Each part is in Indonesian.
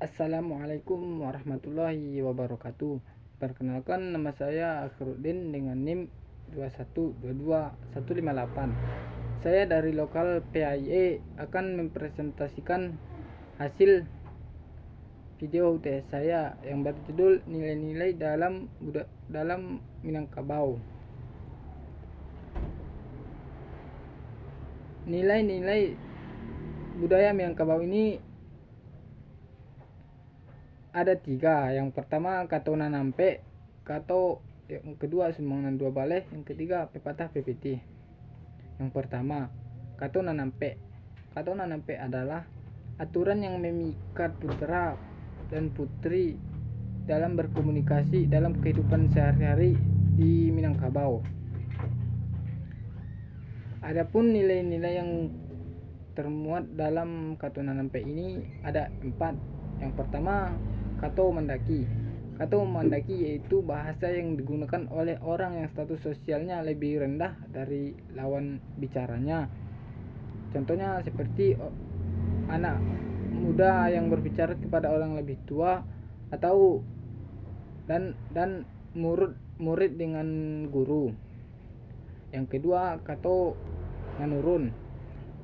Assalamualaikum warahmatullahi wabarakatuh. Perkenalkan, nama saya Akhiruddin dengan NIM 2122158. Saya dari lokal PIE akan mempresentasikan hasil video UTS saya yang berjudul nilai-nilai dalam Minangkabau. Nilai-nilai budaya Minangkabau ini ada 3. Yang pertama katona nampe, yang kedua sumbangan dua baleh, yang ketiga pepatah PPT. Yang pertama katona nampe. Katona nampe adalah aturan yang memikat putra dan putri dalam berkomunikasi dalam kehidupan sehari-hari di Minangkabau. Adapun nilai-nilai yang termuat dalam katona nampe ini ada 4. Yang pertama kato mandaki. Kato mandaki yaitu bahasa yang digunakan oleh orang yang status sosialnya lebih rendah dari lawan bicaranya. Contohnya seperti anak muda yang berbicara kepada orang lebih tua, atau dan murid dengan guru. Yang kedua kato manurun.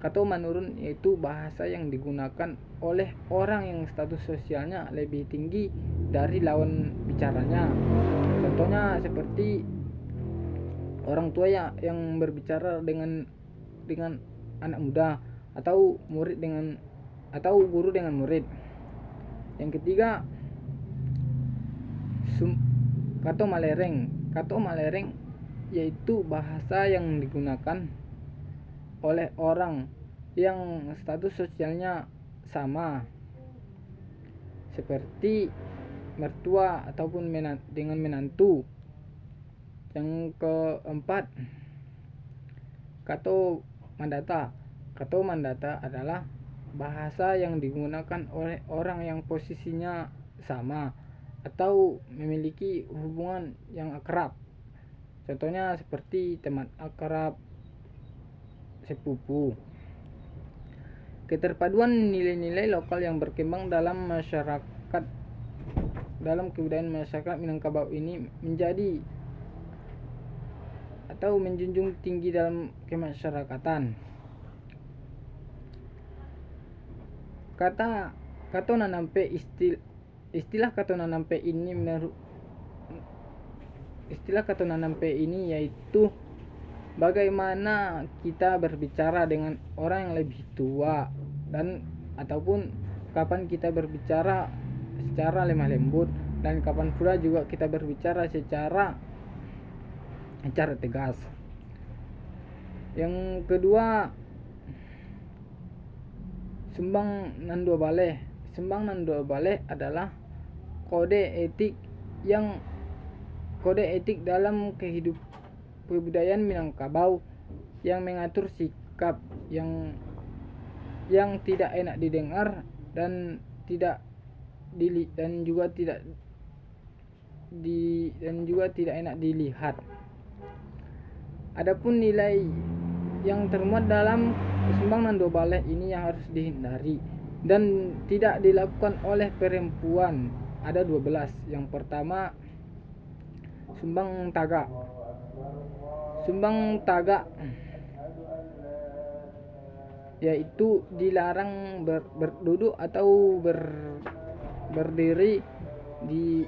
Kato manurun yaitu bahasa yang digunakan oleh orang yang status sosialnya lebih tinggi dari lawan bicaranya. Contohnya seperti orang tua yang berbicara dengan anak muda, atau guru dengan murid. Yang ketiga kato malereng. Kato malereng yaitu bahasa yang digunakan oleh orang yang status sosialnya sama, seperti mertua ataupun dengan menantu. Yang keempat kato mandata. Kato mandata adalah bahasa yang digunakan oleh orang yang posisinya sama atau memiliki hubungan yang akrab. Contohnya seperti teman akrab, sepupu. Keterpaduan nilai-nilai lokal yang berkembang dalam kebudayaan masyarakat Minangkabau ini menjadi atau menjunjung tinggi dalam kemasyarakatan. Kato nanampe istilah kato nanampe ini yaitu bagaimana kita berbicara dengan orang yang lebih tua, dan ataupun kapan kita berbicara secara lemah lembut, dan kapan pula juga kita berbicara secara tegas. Yang kedua sumbang nan dua baleh. Sumbang nan dua baleh adalah kode etik dalam kebudayaan Minangkabau yang mengatur sikap yang tidak enak didengar dan juga tidak enak dilihat. Adapun nilai yang termuat dalam sumbang nan dua baleh ini yang harus dihindari dan tidak dilakukan oleh perempuan ada 12. Yang pertama sumbang taga. Sumbang taga yaitu dilarang berduduk atau berdiri di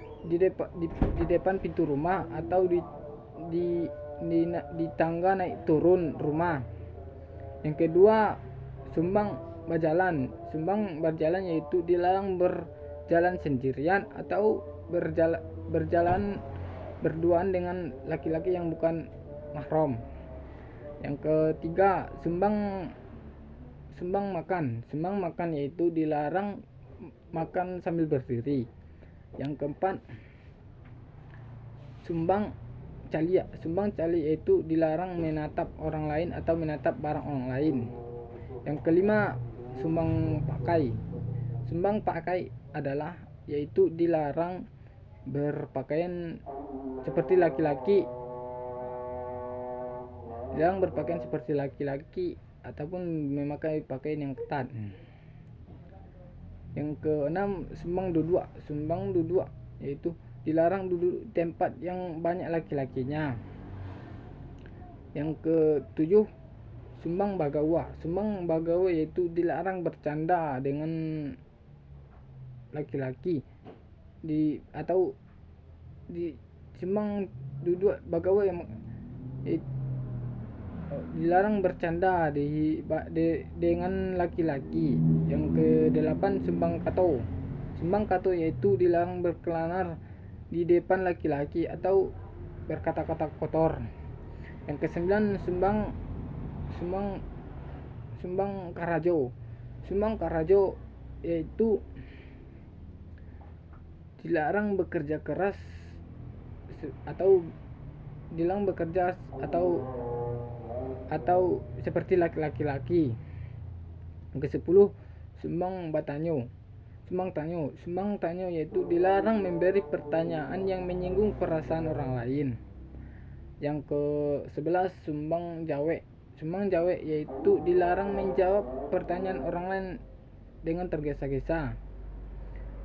depan pintu rumah atau di tangga naik turun rumah. Yang kedua sumbang berjalan. Sumbang berjalan yaitu dilarang berjalan sendirian atau berjalan berduaan dengan laki-laki yang bukan mahram. Yang ketiga sumbang makan. Sumbang makan yaitu dilarang makan sambil berdiri. Yang keempat sumbang cali. Sumbang cali yaitu dilarang menatap orang lain atau menatap barang orang lain. Yang kelima sumbang pakai. Sumbang pakai adalah yaitu dilarang berpakaian seperti laki-laki, ataupun memakai pakaian yang ketat. Yang keenam, sumbang duduk yaitu dilarang duduk tempat yang banyak laki-lakinya. Yang ketujuh, sumbang bagawa yaitu dilarang bercanda dengan laki-laki atau di sumbang duduk bagawa yang dilarang bercanda dengan laki-laki. Yang kedelapan, sumbang kato yaitu dilarang berkelana di depan laki-laki atau berkata-kata kotor. Yang kesembilan, sumbang karajo yaitu dilarang bekerja keras atau seperti laki-laki. Yang ke-10, sumbang tanyo yaitu dilarang memberi pertanyaan yang menyinggung perasaan orang lain. Yang ke-11, sumbang jawe yaitu dilarang menjawab pertanyaan orang lain dengan tergesa-gesa.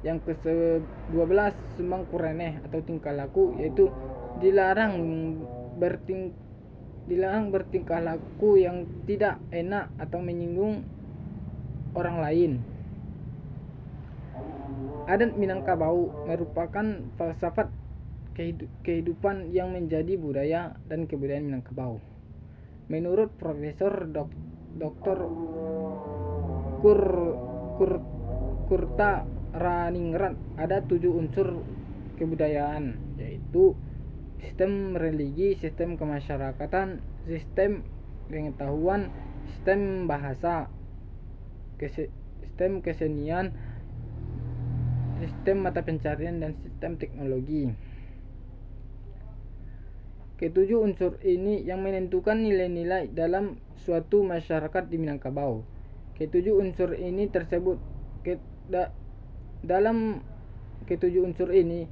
Yang ke-12, sumbang kureneh atau tingkah laku yaitu dilarang bertingkah laku yang tidak enak atau menyinggung orang lain. Adat Minangkabau merupakan falsafat kehidupan yang menjadi budaya dan kebudayaan Minangkabau. Menurut Profesor Dr. Kurta Raningrat, ada 7 unsur kebudayaan, yaitu sistem religi, sistem kemasyarakatan, sistem pengetahuan, sistem bahasa, sistem kesenian, sistem mata pencarian, dan sistem teknologi. Ketujuh unsur ini yang menentukan nilai-nilai dalam suatu masyarakat di Minangkabau. Ketujuh unsur ini tersebut dalam ketujuh unsur ini,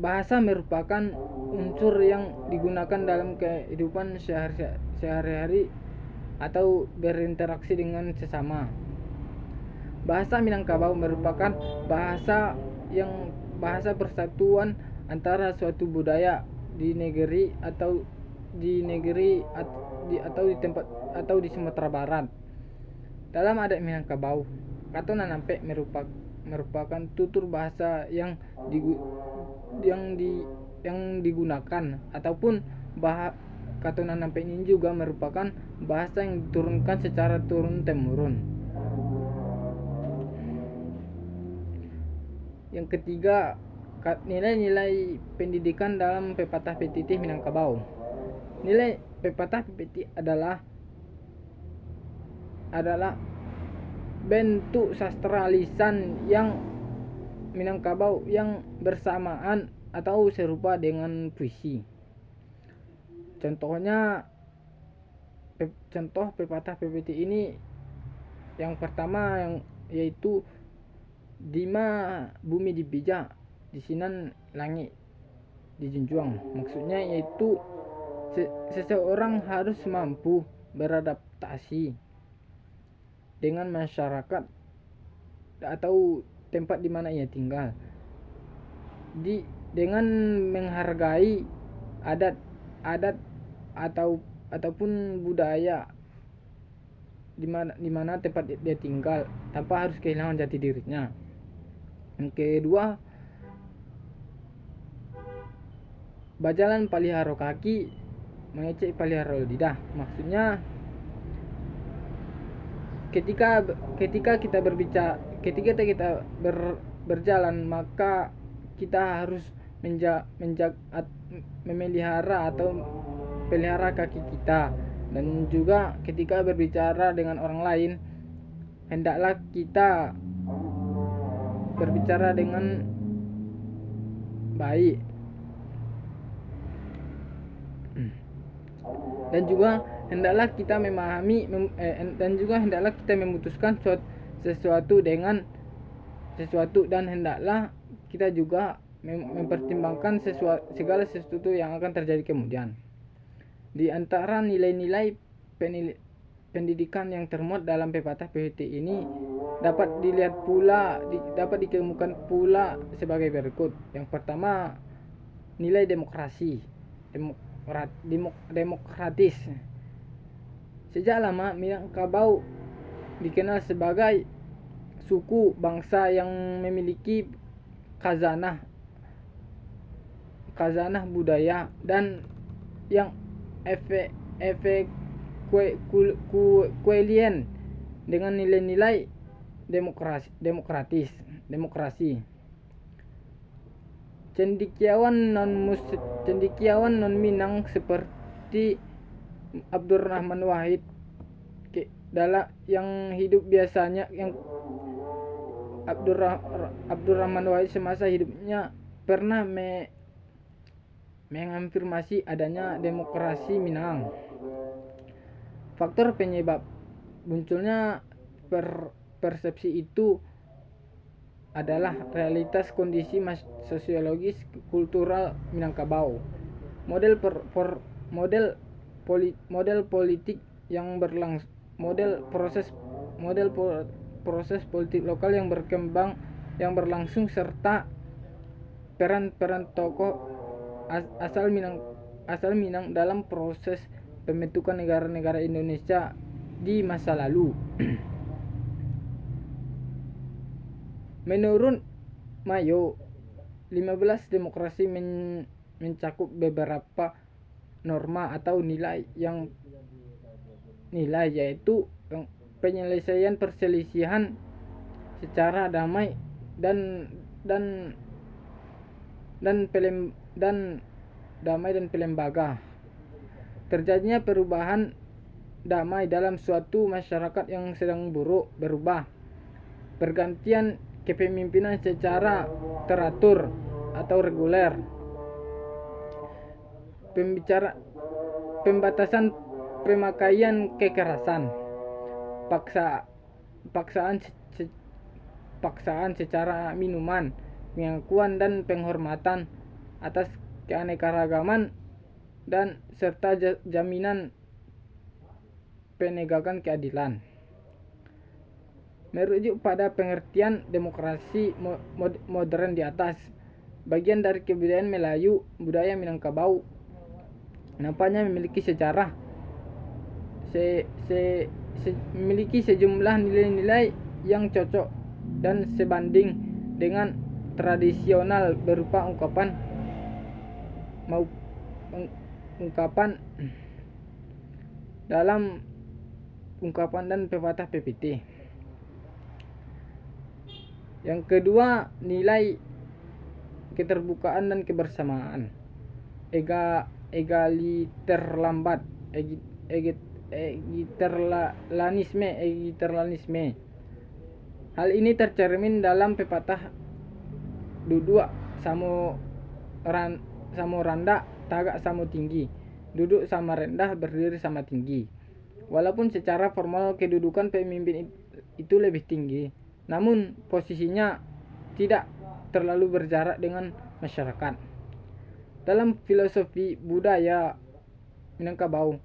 bahasa merupakan unsur yang digunakan dalam kehidupan sehari-hari atau berinteraksi dengan sesama. Bahasa Minangkabau merupakan bahasa persatuan antara suatu budaya di negeri atau di Sumatera Barat. Dalam adat Minangkabau, kato nanampe merupakan tutur bahasa yang digunakan, ataupun kato nanampe ini juga merupakan bahasa yang diturunkan secara turun temurun. Yang ketiga, nilai-nilai pendidikan dalam pepatah petitih Minangkabau. Nilai pepatah petitih adalah bentuk sastra lisan yang Minangkabau yang bersamaan atau serupa dengan puisi. Contoh pepatah petitih ini, yang pertama yaitu Dima bumi dipijak, di sinan langit dijunjung. Maksudnya yaitu seseorang harus mampu beradaptasi dengan masyarakat atau tempat di mana ia tinggal, dengan menghargai adat ataupun budaya di mana tempat dia tinggal, tanpa harus kehilangan jati dirinya. Yang kedua, bajalan paliharo kaki, mengecek paliharo lidah. Maksudnya ketika kita berjalan, maka kita harus memelihara atau pelihara kaki kita. Dan juga ketika berbicara dengan orang lain, hendaklah kita berbicara dengan baik. Dan juga hendaklah kita memutuskan sesuatu dan hendaklah kita juga mempertimbangkan segala sesuatu yang akan terjadi kemudian. Di antara nilai-nilai pendidikan yang termuat dalam pepatah PPT ini dapat dikemukakan pula sebagai berikut. Yang pertama, nilai demokrasi, demokratis. Sejak lama Minangkabau dikenal sebagai suku bangsa yang memiliki khazanah budaya dan yang kuelien dengan nilai-nilai demokrasi. Cendekiawan non Minang seperti Abdurrahman Wahid yang hidup biasanya Abdurrahman Wahid semasa hidupnya pernah mengafirmasi adanya demokrasi Minang. Faktor penyebab munculnya persepsi itu adalah realitas kondisi sosiologis kultural Minangkabau. Model politik yang proses politik lokal yang berlangsung serta peran tokoh asal Minang dalam proses pembentukan negara-negara Indonesia di masa lalu. Menurut Mayo, 15 demokrasi mencakup beberapa norma atau nilai yaitu penyelesaian perselisihan secara damai dan pelembaga. Terjadinya perubahan damai dalam suatu masyarakat yang sedang berubah. Pergantian kepemimpinan secara teratur atau reguler. Pembatasan pemakaian kekerasan. Paksaan secara minuman, pengakuan dan penghormatan atas keanekaragaman dan serta jaminan penegakan keadilan. Merujuk pada pengertian demokrasi modern di atas, bagian dari kebudayaan Melayu, budaya Minangkabau nampaknya memiliki sejarah memiliki sejumlah nilai-nilai yang cocok dan sebanding dengan tradisional berupa ungkapan dan pepatah PPT. Yang kedua, nilai keterbukaan dan kebersamaan. Egiterlanisme. Hal ini tercermin dalam pepatah duduk samo rendah, tagak samo tinggi. Duduk sama rendah, berdiri sama tinggi. Walaupun secara formal kedudukan pemimpin itu lebih tinggi, namun posisinya tidak terlalu berjarak dengan masyarakat. Dalam filosofi budaya Minangkabau,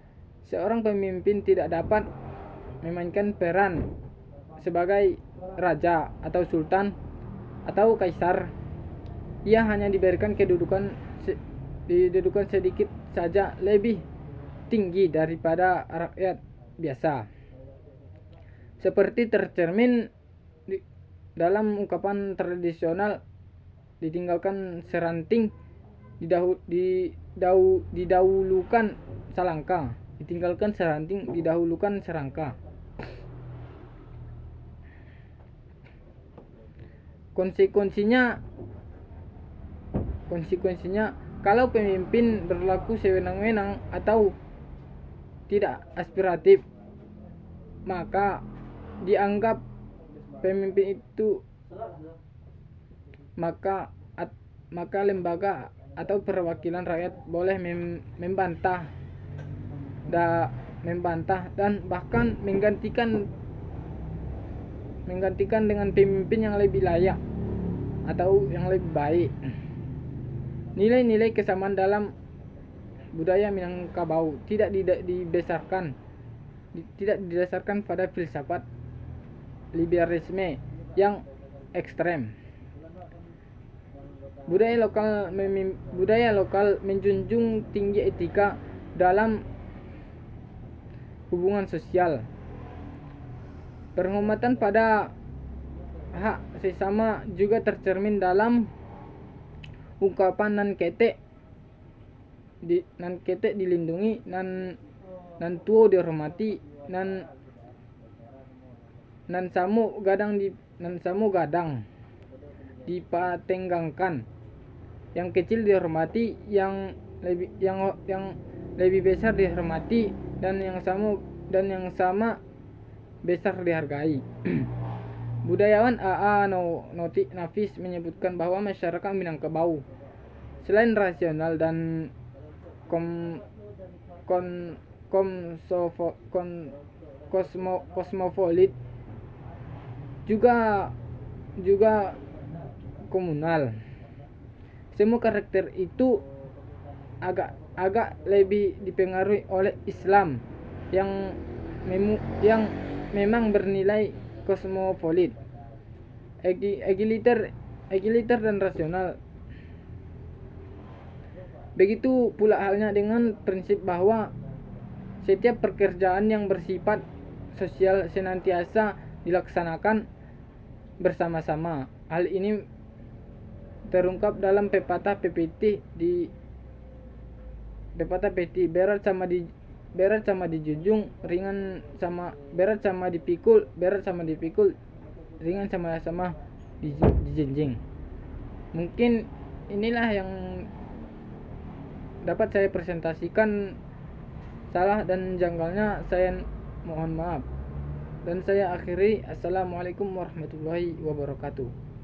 seorang pemimpin tidak dapat memainkan peran sebagai raja atau sultan atau kaisar. Ia hanya diberikan kedudukan sedikit saja lebih tinggi daripada rakyat biasa, seperti tercermin dalam ungkapan tradisional, ditinggalkan seranting didahulukan salangka. Ditinggalkan seranting, didahulukan serangka. Konsekuensinya kalau pemimpin berlaku sewenang-wenang atau tidak aspiratif, maka dianggap pemimpin itu maka lembaga atau perwakilan rakyat boleh membantah dan bahkan menggantikan dengan pemimpin yang lebih layak atau yang lebih baik. Nilai-nilai kesamaan dalam budaya Minangkabau tidak dibesarkan tidak didasarkan pada filsafat liberalisme yang ekstrem. Budaya lokal menjunjung tinggi etika dalam hubungan sosial. Penghormatan pada hak sesama juga tercermin dalam ungkapan nan ketek dilindungi, nan tuo dihormati, nan samu gadang dipatenggangkan, yang kecil dihormati, yang lebih besar dihormati, dan yang sama besar dihargai. Budayawan A.A. Nafis menyebutkan bahwa masyarakat Minangkabau selain rasional dan kosmopolit juga komunal. Semua karakter itu agak lebih dipengaruhi oleh Islam yang memang bernilai kosmopolit, egiliter dan rasional. Begitu pula halnya dengan prinsip bahwa setiap pekerjaan yang bersifat sosial senantiasa dilaksanakan bersama-sama. Hal ini terungkap dalam pepatah PPT berat sama dijunjung, berat sama dipikul, ringan sama dijinjing. Mungkin inilah yang dapat saya presentasikan. Salah dan janggalnya saya mohon maaf. Dan saya akhiri. Assalamualaikum warahmatullahi wabarakatuh.